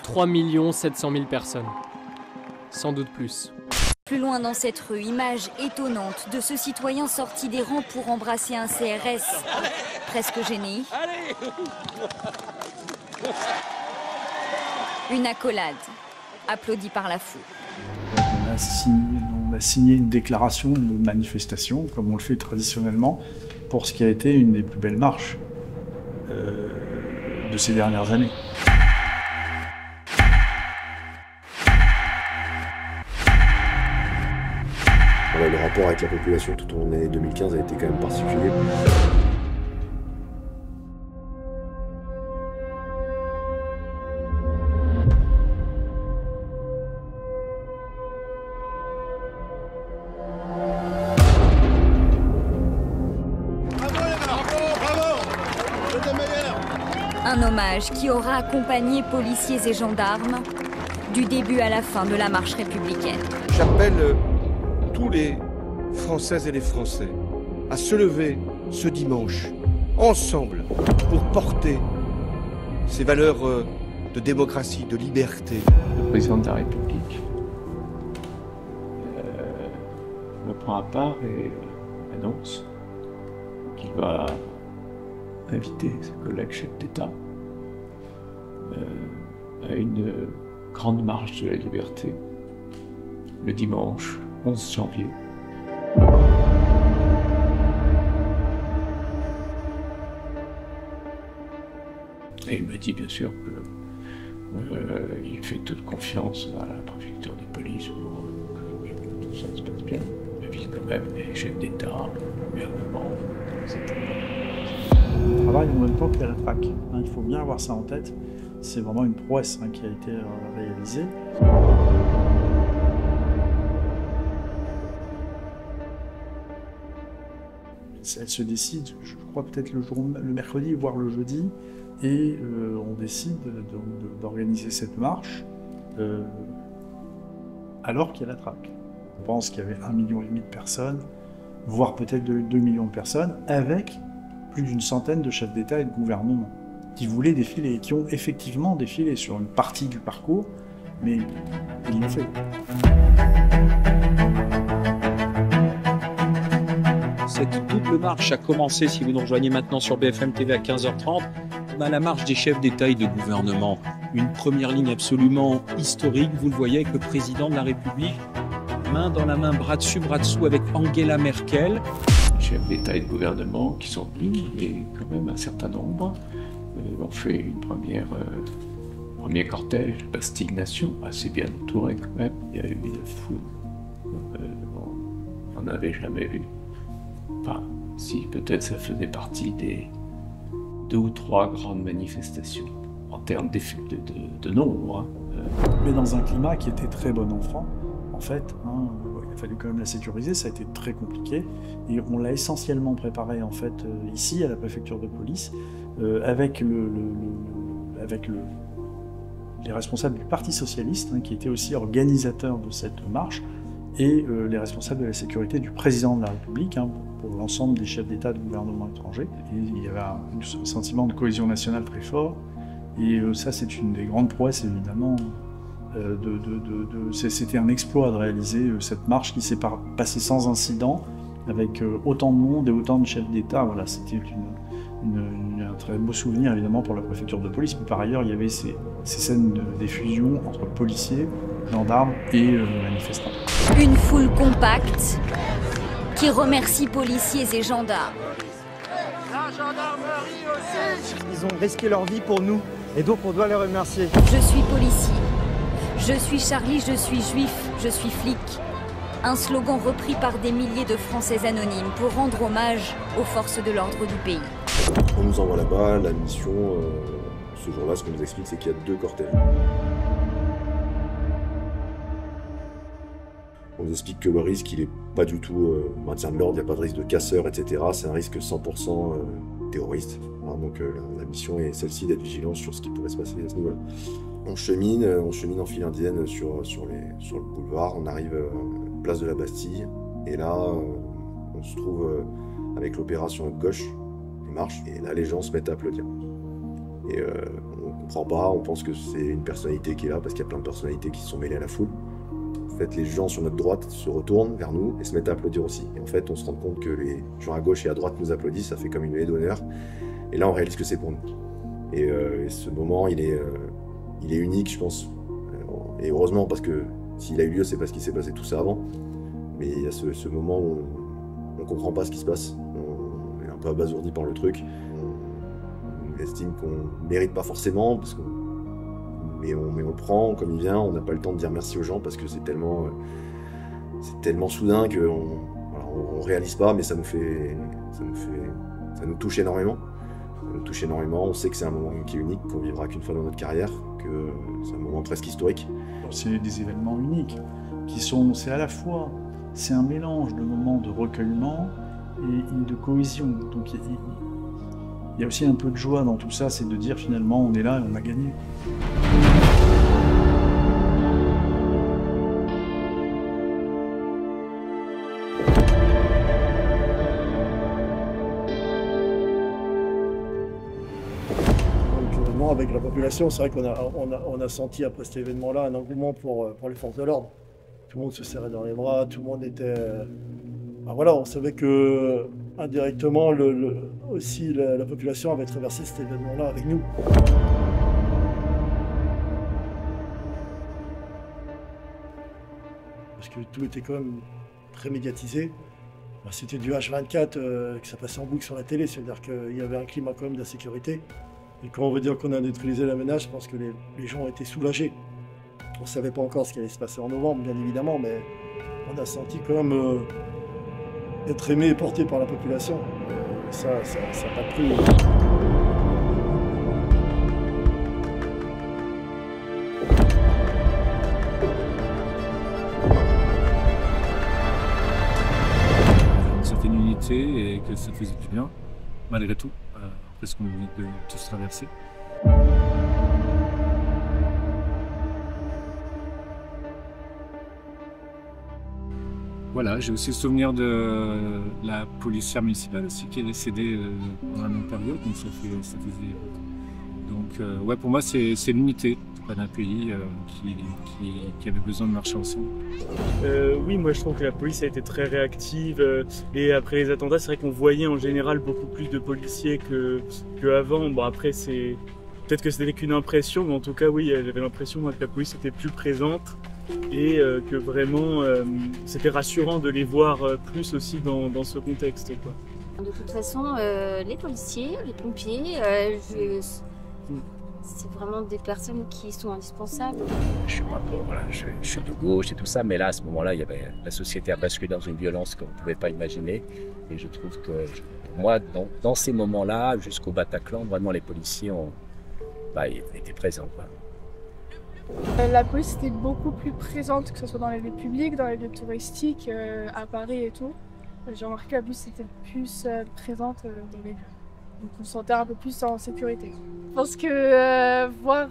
3 700 000 personnes. Sans doute plus. Plus loin dans cette rue, image étonnante de ce citoyen sorti des rangs pour embrasser un CRS. Presque gêné. Une accolade, applaudie par la foule. On a signé une déclaration de manifestation, comme on le fait traditionnellement, pour ce qui a été une des plus belles marches de ces dernières années. Le rapport avec la population tout au long de l'année 2015 a été quand même particulier. Un hommage qui aura accompagné policiers et gendarmes du début à la fin de la marche républicaine. J'appelle tous les Françaises et les Français à se lever ce dimanche, ensemble, pour porter ces valeurs de démocratie, de liberté. Le président de la République me prend à part et annonce qu'il va inviter ses collègues chefs d'État à une grande marche de la liberté le dimanche 11 janvier. Et il me dit bien sûr qu'il fait toute confiance à la préfecture de police pour que tout ça se passe bien. Il invite quand même les chefs d'État, le gouvernement, etc. On travaille en même temps que la traque. Il faut bien avoir ça en tête. C'est vraiment une prouesse qui a été réalisée. Elle se décide, je crois peut-être le mercredi, voire le jeudi, et on décide d'organiser cette marche alors qu'il y a la traque. On pense qu'il y avait 1,5 million de personnes, voire peut-être 2 millions de personnes, avec plus d'une centaine de chefs d'État et de gouvernement qui voulaient défiler, qui ont effectivement défilé sur une partie du parcours, mais ils l'ont fait. Cette double marche a commencé, si vous nous rejoignez maintenant sur BFM TV à 15h30, on a la marche des chefs d'État et de gouvernement. Une première ligne absolument historique, vous le voyez, avec le président de la République, main dans la main, bras dessous avec Angela Merkel. Les chefs d'État et de gouvernement qui sont venus, et quand même un certain nombre, ont fait une premier cortège, Bastille Nation, assez bien entouré quand même. Il y a eu une foule, on n'avait jamais vu. Enfin, si, peut-être ça faisait partie des 2 ou 3 grandes manifestations, en termes de nombre. Mais dans un climat qui était très bon enfant, en fait, il a fallu quand même la sécuriser, ça a été très compliqué, et on l'a essentiellement préparé en fait ici, à la préfecture de police, avec les responsables du Parti Socialiste, qui étaient aussi organisateurs de cette marche, et les responsables de la sécurité du président de la République, pour l'ensemble des chefs d'État de gouvernements étrangers. Et il y avait un sentiment de cohésion nationale très fort, et ça c'est une des grandes prouesses évidemment. C'était un exploit de réaliser cette marche qui s'est passée sans incident, avec autant de monde et autant de chefs d'État. Voilà, c'était un très beau souvenir évidemment pour la préfecture de police, mais par ailleurs il y avait ces scènes des fusions entre policiers, gendarmes et manifestants. Une foule compacte qui remercie policiers et gendarmes. La gendarmerie aussi. Ils ont risqué leur vie pour nous et donc on doit les remercier. Je suis policier, je suis Charlie, je suis juif, je suis flic. Un slogan repris par des milliers de Français anonymes pour rendre hommage aux forces de l'ordre du pays. On nous envoie là-bas, la mission, ce jour-là, ce qu'on nous explique, c'est qu'il y a 2 cortèges. On nous explique que le risque, il n'est pas du tout maintien de l'ordre, il n'y a pas de risque de casseurs, etc. C'est un risque 100% terroriste. Alors, donc la mission est celle-ci d'être vigilant sur ce qui pourrait se passer à ce niveau-là. On chemine en file indienne sur le boulevard, on arrive place de la Bastille, et là, on se trouve avec l'opération à gauche, les marches, et là, les gens se mettent à applaudir. Et on ne comprend pas, on pense que c'est une personnalité qui est là, parce qu'il y a plein de personnalités qui se sont mêlées à la foule. En fait, les gens sur notre droite se retournent vers nous et se mettent à applaudir aussi. Et en fait, on se rend compte que les gens à gauche et à droite nous applaudissent, ça fait comme une haie d'honneur. Et là, on réalise que c'est pour nous. Et ce moment, il est unique, je pense. Et heureusement, parce que s'il a eu lieu, c'est parce qu'il s'est passé tout ça avant. Mais il y a ce moment où on ne comprend pas ce qui se passe. On est un peu abasourdi par le truc. On estime qu'on ne mérite pas forcément, mais on le prend comme il vient. On n'a pas le temps de dire merci aux gens parce que c'est tellement soudain qu'on ne réalise pas, mais ça nous touche énormément. Ça nous touche énormément. On sait que c'est un moment qui est unique, qu'on vivra qu'une fois dans notre carrière, que c'est un moment presque historique. C'est des événements uniques c'est à la fois, c'est un mélange de moments de recueillement et de cohésion. Donc il y a aussi un peu de joie dans tout ça, c'est de dire finalement on est là et on a gagné. Avec la population, c'est vrai qu'on a senti après cet événement-là un engouement pour les forces de l'ordre. Tout le monde se serrait dans les bras, tout le monde était... voilà, on savait que indirectement, aussi la population avait traversé cet événement-là avec nous. Parce que tout était quand même très médiatisé. C'était du H24, que ça passait en boucle sur la télé, c'est-à-dire qu'il y avait un climat quand même d'insécurité. Et quand on veut dire qu'on a neutralisé la menace, je pense que les gens ont été soulagés. On ne savait pas encore ce qui allait se passer en novembre, bien évidemment, mais on a senti quand même être aimé et porté par la population. Ça n'a pas pris. Une certaine unité et que ça faisait du bien, malgré tout. Ce qu'on vient de tous traverser. Voilà, j'ai aussi le souvenir de la policière municipale aussi qui est décédée dans la même période, donc ça faisait. Donc ouais, pour moi c'est l'unité d'un pays qui avait besoin de marcher ensemble. Oui, moi je trouve que la police a été très réactive et après les attentats, c'est vrai qu'on voyait en général beaucoup plus de policiers qu'avant. Bon après, peut-être que c'était qu'une impression, mais en tout cas oui, j'avais l'impression que la police était plus présente et que vraiment c'était rassurant de les voir plus aussi dans ce contexte, quoi. De toute façon, les policiers, les pompiers, c'est vraiment des personnes qui sont indispensables. Je suis de gauche et tout ça, mais là, à ce moment-là, la société a basculé dans une violence qu'on ne pouvait pas imaginer. Et je trouve que, moi, dans ces moments-là, jusqu'au Bataclan, vraiment, les policiers étaient présents, quoi. La police était beaucoup plus présente, que ce soit dans les lieux publics, dans les lieux touristiques, à Paris et tout. J'ai remarqué que la police était plus présente dans les lieux. Donc on se sentait un peu plus en sécurité. Je pense que voir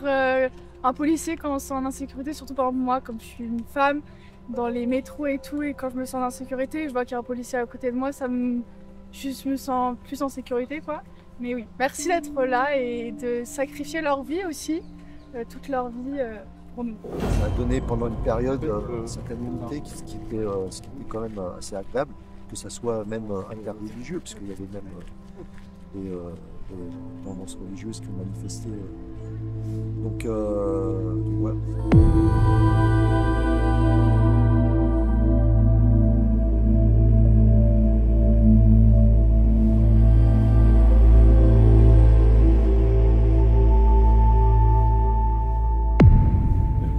un policier quand on se sent en insécurité, surtout par moi, comme je suis une femme, dans les métros et tout, et quand je me sens en insécurité, je vois qu'il y a un policier à côté de moi, je me sens plus en sécurité, quoi. Mais oui, merci d'être là et de sacrifier leur vie aussi, toute leur vie pour nous. Ça a donné pendant une période une certaine unité, ce qui était quand même assez agréable, que ça soit même interreligieux, parce qu'il y avait même des tendances religieuses qui ont manifesté. Donc ouais.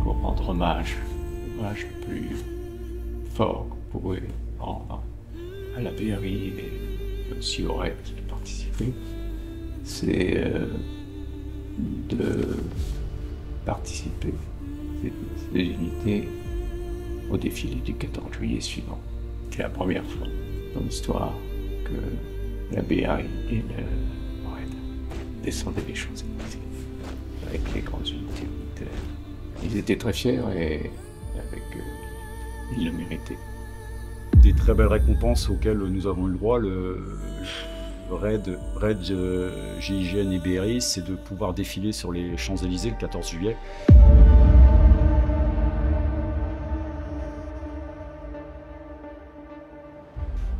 Pour rendre hommage le plus fort qu'on pouvait rendre à la BRI et aussi au RAID qui a participé, c'est de participer, ces unités, au défilé du 14 juillet suivant. C'est la première fois dans l'histoire que la BRI et le RAID descendaient les Champs-Élysées avec les grandes unités militaires. Ils étaient très fiers et ils le méritaient. Des très belles récompenses auxquelles nous avons eu le droit. raid GIGN et BRI, c'est de pouvoir défiler sur les Champs-Élysées le 14 juillet.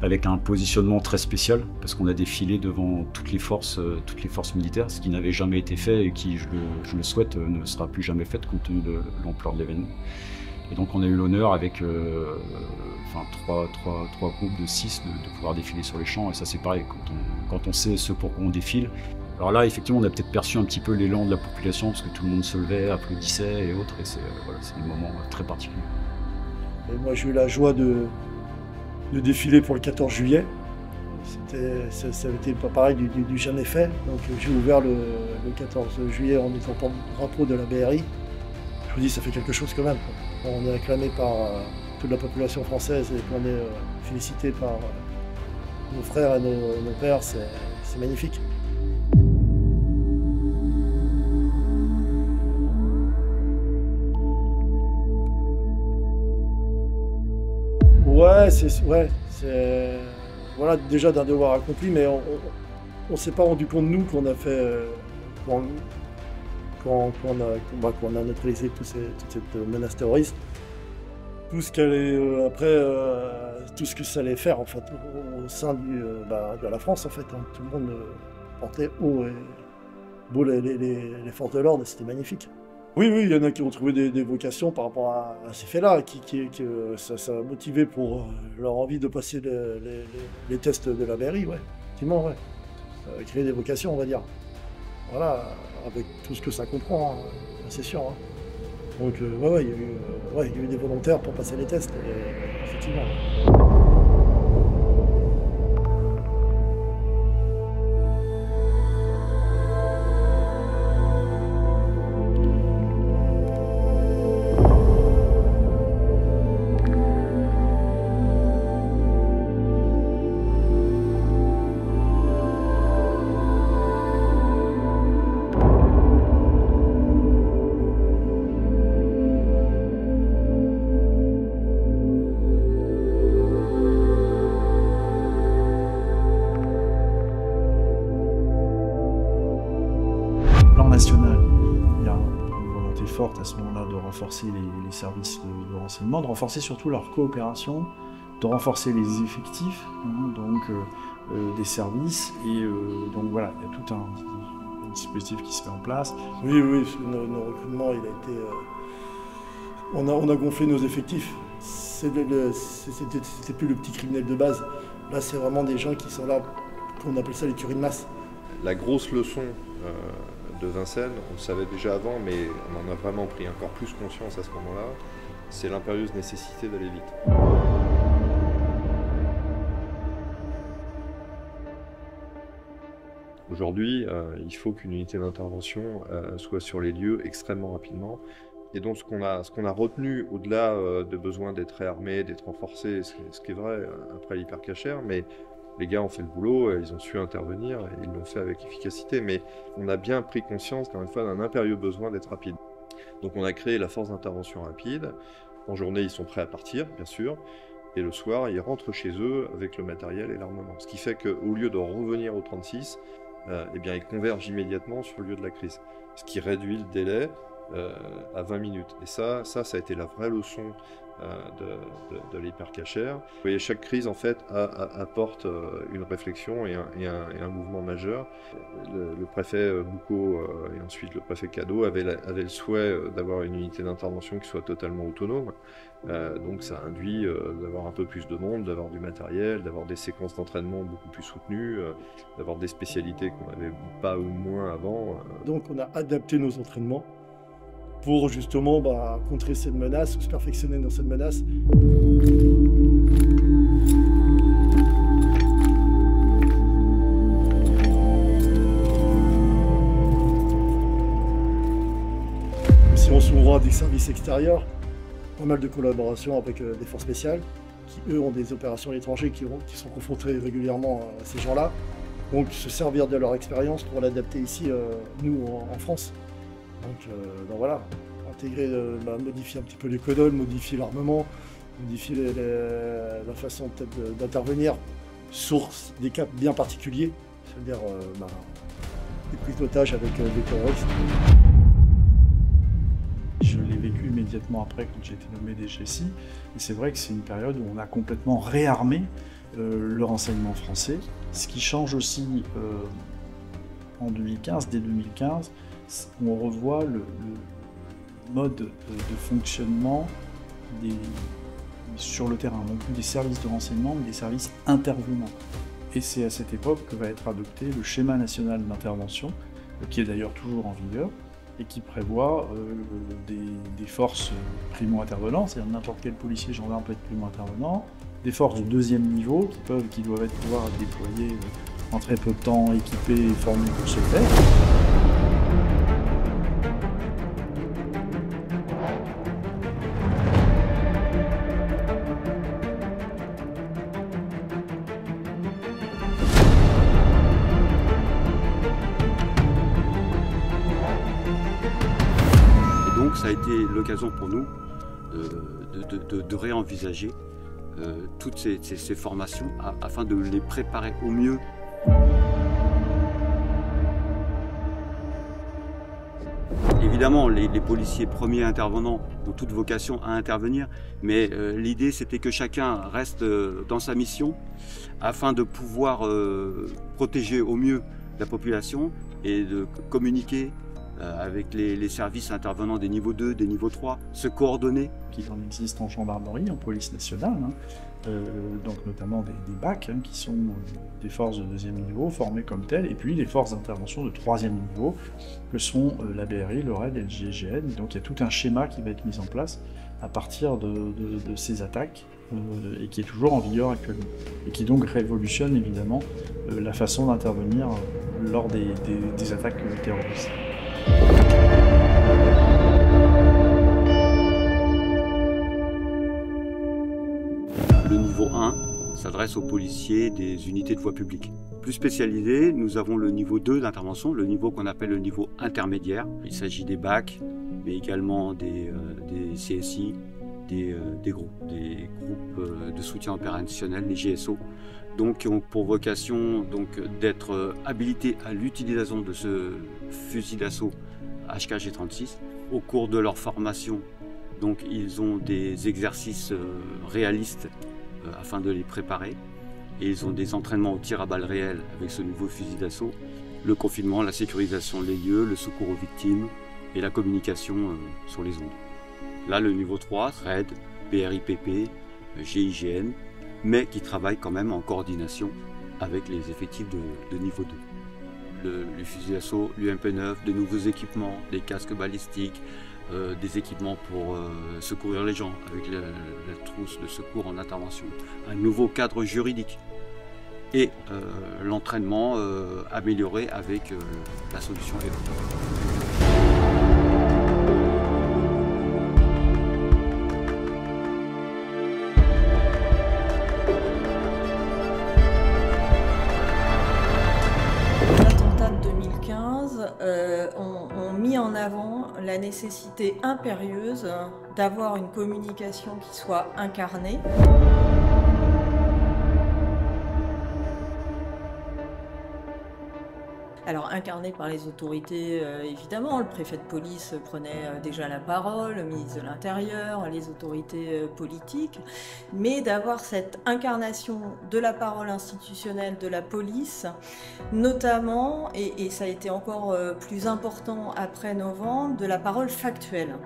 Avec un positionnement très spécial, parce qu'on a défilé devant toutes les forces militaires, ce qui n'avait jamais été fait et qui, je le souhaite, ne sera plus jamais fait compte tenu de l'ampleur de l'événement. Et donc on a eu l'honneur avec trois groupes de 6 de pouvoir défiler sur les champs, et ça c'est pareil, quand on sait ce pourquoi on défile. Alors là effectivement on a peut-être perçu un petit peu l'élan de la population, parce que tout le monde se levait, applaudissait et autres, et c'est des moments très particuliers. Et moi j'ai eu la joie de défiler pour le 14 juillet. Ça avait été pas pareil du jamais fait. Donc j'ai ouvert le 14 juillet en étant porte-drapeau de la BRI. Je vous dis, ça fait quelque chose quand même. On est acclamé par toute la population française et qu'on est félicité par nos frères et nos pères, c'est magnifique. Ouais, c'est voilà, déjà d'un devoir accompli, mais on s'est pas rendu compte, nous, qu'on a fait, quand on a neutralisé toute cette menace terroriste, tout ce qu'allait tout ce que ça allait faire en fait au sein de la France en fait. Hein. Tout le monde portait haut et beau les forces de l'ordre, c'était magnifique. Oui, il y en a qui ont trouvé des vocations par rapport à ces faits-là, ça a motivé pour leur envie de passer les tests de la BRI, ouais. Effectivement, ouais. Créer des vocations, on va dire. Voilà, avec tout ce que ça comprend, hein, c'est sûr. Hein. Donc, il y a eu des volontaires pour passer les tests, effectivement. National. Il y a une volonté forte à ce moment-là de renforcer les services de renseignement, de renforcer surtout leur coopération, de renforcer les effectifs, des services, et donc voilà, il y a tout un dispositif qui se met en place. Oui, nos recrutements, il a été... on a gonflé nos effectifs. C'était plus le petit criminel de base. Là, c'est vraiment des gens qui sont là, on appelle ça les tueries de masse. La grosse leçon de Vincennes, on le savait déjà avant, mais on en a vraiment pris encore plus conscience à ce moment-là, c'est l'impérieuse nécessité d'aller vite. Aujourd'hui, il faut qu'une unité d'intervention soit sur les lieux extrêmement rapidement. Et donc ce qu'on a retenu, au-delà de besoin d'être réarmé, d'être renforcé, ce qui est vrai après l'hypercachère, mais les gars ont fait le boulot, ils ont su intervenir, et ils l'ont fait avec efficacité, mais on a bien pris conscience, encore une fois, d'un impérieux besoin d'être rapide. Donc on a créé la force d'intervention rapide. En journée, ils sont prêts à partir, bien sûr, et le soir, ils rentrent chez eux avec le matériel et l'armement. Ce qui fait qu'au lieu de revenir au 36, eh bien, ils convergent immédiatement sur le lieu de la crise, ce qui réduit le délai à 20 minutes. Et ça a été la vraie leçon de l'hypercachère. Vous voyez, chaque crise en fait apporte une réflexion et un mouvement majeur. Le préfet Boucaud et ensuite le préfet Cadeau avaient le souhait d'avoir une unité d'intervention qui soit totalement autonome. Donc ça induit d'avoir un peu plus de monde, d'avoir du matériel, d'avoir des séquences d'entraînement beaucoup plus soutenues, d'avoir des spécialités qu'on n'avait pas ou moins avant. Donc on a adapté nos entraînements pour justement contrer cette menace, ou se perfectionner dans cette menace. Si on s'ouvre à des services extérieurs, pas mal de collaboration avec des forces spéciales, qui eux ont des opérations à l'étranger, qui sont confrontés régulièrement à ces gens-là. Donc se servir de leur expérience pour l'adapter ici, nous, en France. Donc voilà, intégrer, modifier un petit peu les codoles, modifier l'armement, modifier la façon peut-être d'intervenir sur des cas bien particuliers. c'est-à-dire des prises d'otages avec des terroristes. Je l'ai vécu immédiatement après quand j'ai été nommé DGSI, et c'est vrai que c'est une période où on a complètement réarmé le renseignement français. Ce qui change aussi en 2015, dès 2015, on revoit le mode de fonctionnement sur le terrain, non plus des services de renseignement, mais des services intervenants. Et c'est à cette époque que va être adopté le schéma national d'intervention, qui est d'ailleurs toujours en vigueur, et qui prévoit des forces primo-intervenants, c'est-à-dire n'importe quel policier gendarme peut être primo-intervenant, des forces de deuxième niveau qui doivent pouvoir être déployées en très peu de temps, équipées et formées pour ce faire. Ça a été l'occasion pour nous de réenvisager toutes ces formations afin de les préparer au mieux. Évidemment, les policiers premiers intervenants ont toute vocation à intervenir, mais l'idée c'était que chacun reste dans sa mission afin de pouvoir protéger au mieux la population et de communiquer avec les services intervenants des niveaux 2, des niveaux 3, se coordonner. Qui en existe en gendarmerie, en police nationale, donc notamment des BAC, qui sont des forces de deuxième niveau, formées comme telles, et puis les forces d'intervention de troisième niveau, que sont la BRI, le RAID et le GIGN. Donc il y a tout un schéma qui va être mis en place à partir de ces attaques, et qui est toujours en vigueur actuellement, et qui donc révolutionne évidemment la façon d'intervenir lors des attaques terroristes. Le niveau 1 s'adresse aux policiers des unités de voie publique. Plus spécialisés, nous avons le niveau 2 d'intervention, le niveau qu'on appelle le niveau intermédiaire. Il s'agit des BAC, mais également des CSI, des groupes de soutien opérationnel, les GSO, donc qui ont pour vocation d'être habilités à l'utilisation de ce fusil d'assaut HK-G36. Au cours de leur formation, donc, ils ont des exercices réalistes afin de les préparer, et ils ont des entraînements au tir à balles réelles avec ce nouveau fusil d'assaut, le confinement, la sécurisation des lieux, le secours aux victimes et la communication sur les ondes. Là, le niveau 3, RAID, BRIPP, GIGN, mais qui travaille quand même en coordination avec les effectifs de niveau 2. Le fusil d'assaut, l'UMP9, de nouveaux équipements, des casques balistiques, des équipements pour secourir les gens avec la trousse de secours en intervention, un nouveau cadre juridique et l'entraînement amélioré avec la solution EVA. Ont mis en avant la nécessité impérieuse d'avoir une communication qui soit incarnée. Alors incarné par les autorités, évidemment, le préfet de police prenait déjà la parole, le ministre de l'Intérieur, les autorités politiques, mais d'avoir cette incarnation de la parole institutionnelle de la police, notamment, et ça a été encore plus important après novembre, de la parole factuelle,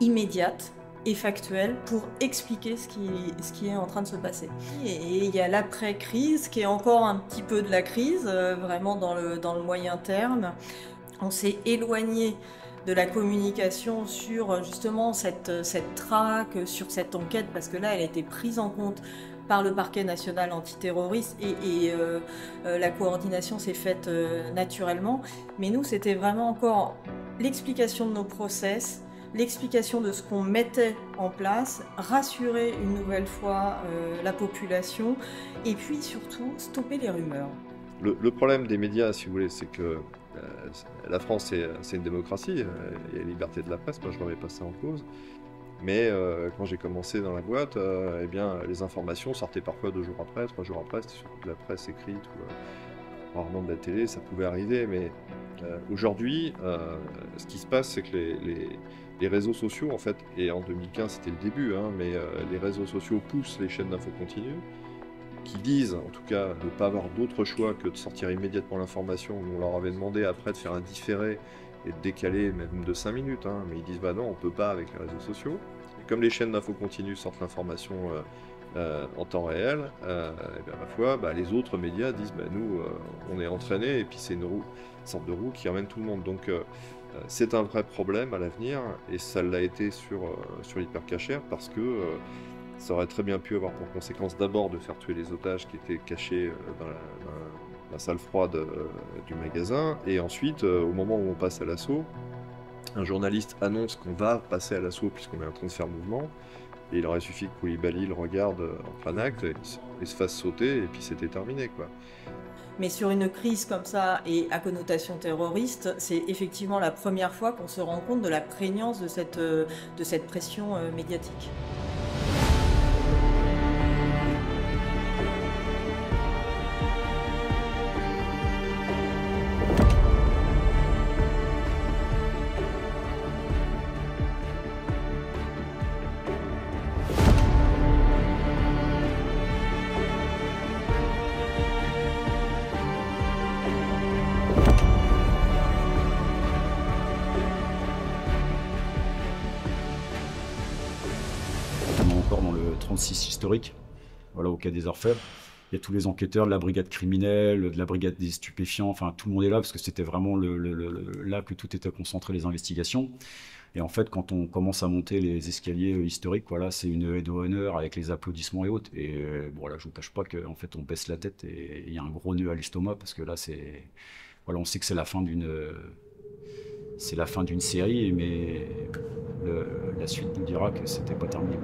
immédiate et factuelle pour expliquer ce qui est en train de se passer. Et il y a l'après-crise qui est encore un petit peu de la crise, vraiment dans le moyen terme. On s'est éloigné de la communication sur justement cette traque, sur cette enquête, parce que là elle a été prise en compte par le parquet national antiterroriste et la coordination s'est faite naturellement. Mais nous c'était vraiment encore l'explication de nos process, l'explication de ce qu'on mettait en place, rassurer une nouvelle fois la population et puis surtout stopper les rumeurs. Le problème des médias, si vous voulez, c'est que la France c'est une démocratie, il y a la liberté de la presse, moi je ne remets pas ça en cause. Mais quand j'ai commencé dans la boîte, eh bien, les informations sortaient parfois 2 jours après, 3 jours après, c'était surtout de la presse écrite rarement de la télé, ça pouvait arriver, mais aujourd'hui, ce qui se passe, c'est que les réseaux sociaux, en fait, et en 2015 c'était le début, hein, mais les réseaux sociaux poussent les chaînes d'info continue, qui disent, en tout cas, de ne pas avoir d'autre choix que de sortir immédiatement l'information. On leur avait demandé après de faire un différé et de décaler même de 5 minutes, hein, mais ils disent, bah non, on ne peut pas avec les réseaux sociaux. Et comme les chaînes d'info continue sortent l'information en temps réel, et bien, à la fois, bah, les autres médias disent, bah, nous, on est entraînés, et puis c'est une sorte de roue qui ramène tout le monde. Donc, c'est un vrai problème à l'avenir, et ça l'a été sur l'hypercachère, parce que ça aurait très bien pu avoir pour conséquence d'abord de faire tuer les otages qui étaient cachés dans la salle froide du magasin, et ensuite, au moment où on passe à l'assaut, un journaliste annonce qu'on va passer à l'assaut puisqu'on est en train de faire mouvement, et il aurait suffi que Koulibaly le regarde en plein acte et se fasse sauter, et puis c'était terminé, quoi. Mais sur une crise comme ça et à connotation terroriste, c'est effectivement la première fois qu'on se rend compte de la prégnance de cette pression médiatique. Dans le 36 historique, voilà, au quai des Orfèvres. Il y a tous les enquêteurs de la brigade criminelle, de la brigade des stupéfiants, enfin tout le monde est là parce que c'était vraiment là que tout était concentré, les investigations. Et en fait, quand on commence à monter les escaliers historiques, voilà, c'est une haie d'honneur avec les applaudissements et autres. Et bon, là, je vous cache pas qu'en fait, on baisse la tête et il y a un gros nœud à l'estomac parce que là, voilà, on sait que c'est la fin d'une série, mais la suite nous dira que c'était pas terminé.